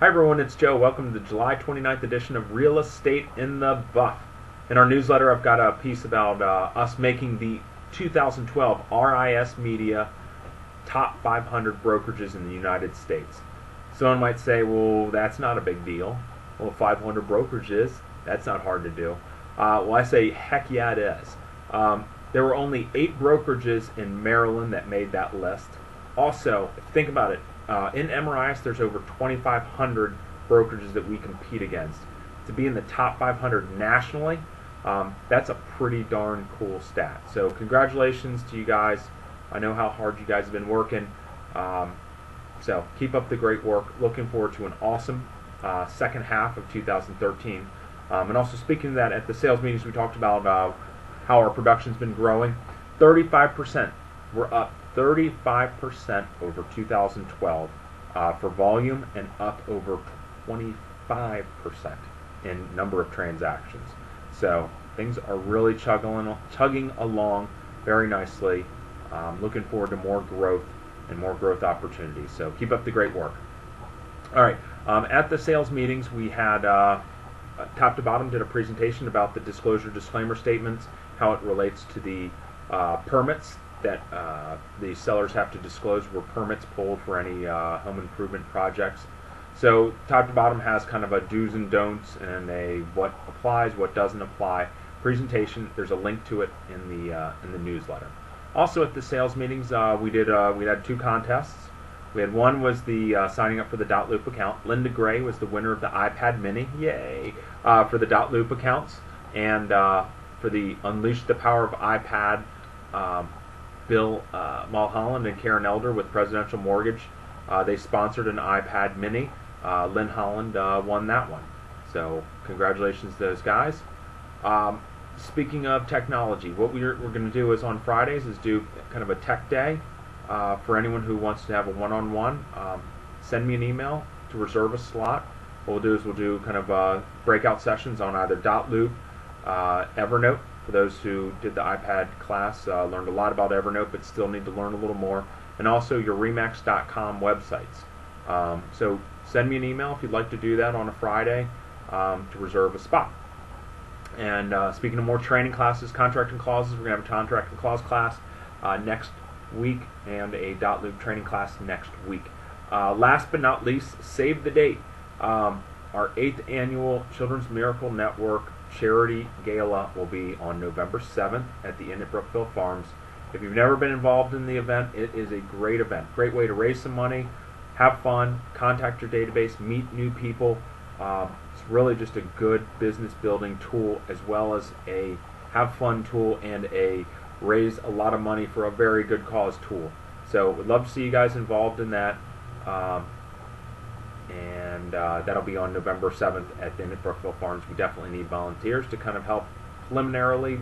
Hi everyone, it's Joe. Welcome to the July 29th edition of Real Estate in the Buff. In our newsletter, I've got a piece about us making the 2012 RIS Media Top 500 Brokerages in the United States. Someone might say, well, that's not a big deal. Well, 500 brokerages, that's not hard to do. Well, I say, heck yeah, it is. There were only 8 brokerages in Maryland that made that list. Also, think about it. In MRIS, there's over 2,500 brokerages that we compete against. To be in the top 500 nationally, that's a pretty darn cool stat. So congratulations to you guys. I know how hard you guys have been working. So keep up the great work. Looking forward to an awesome second half of 2013. And also speaking of that, at the sales meetings we talked about how our production's been growing. 35%. We're up 35% over 2012 for volume and up over 25% in number of transactions. So things are really chugging along very nicely. Looking forward to more growth and more growth opportunities. So keep up the great work. All right. At the sales meetings, we had top to bottom did a presentation about the disclosure disclaimer statements, how it relates to the permits that the sellers have to disclose were permits pulled for any home improvement projects. So top to bottom has kind of a do's and don'ts and a what applies, what doesn't apply presentation. There's a link to it in the newsletter. Also at the sales meetings, we had 2 contests. We had one was the signing up for the Dot-Loop account. Linda Gray was the winner of the iPad Mini, yay, for the Dot-Loop accounts, and for the Unleash the Power of iPad. Bill Mulholland and Karen Elder with Presidential Mortgage, they sponsored an iPad Mini. Lynn Holland won that one. So congratulations to those guys. Speaking of technology, what we're going to do is on Fridays is do kind of a tech day for anyone who wants to have a one-on-one. Send me an email to reserve a slot. What we'll do is we'll do kind of breakout sessions on either Dot-Loop, Evernote. For those who did the iPad class, learned a lot about Evernote, but still need to learn a little more, and also your Remax.com websites. So send me an email if you'd like to do that on a Friday to reserve a spot. And speaking of more training classes, contracting clauses, we're going to have a contracting clause class next week and a Dot-Loop training class next week. Last but not least, save the date. Our 8th annual Children's Miracle Network Charity Gala will be on November 7th at the Inn at Brookville Farms. If you've never been involved in the event, it is a great event. Great way to raise some money, have fun, contact your database, meet new people. It's really just a good business building tool as well as a have fun tool and a raise a lot of money for a very good cause tool. So we'd love to see you guys involved in that. And that'll be on November 7th at the Inn at Brookville Farms. We definitely need volunteers to kind of help preliminarily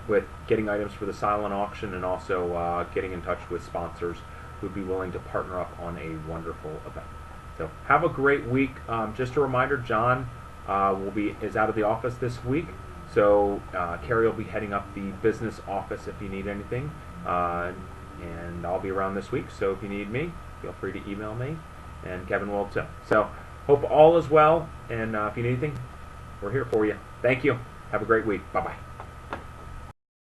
with getting items for the silent auction and also getting in touch with sponsors who'd be willing to partner up on a wonderful event. So have a great week. Just a reminder, John is out of the office this week, so Carrie will be heading up the business office if you need anything, and I'll be around this week, so if you need me, feel free to email me. And Kevin will too. So hope all is well, and if you need anything, we're here for you. Thank you. Have a great week. Bye-bye.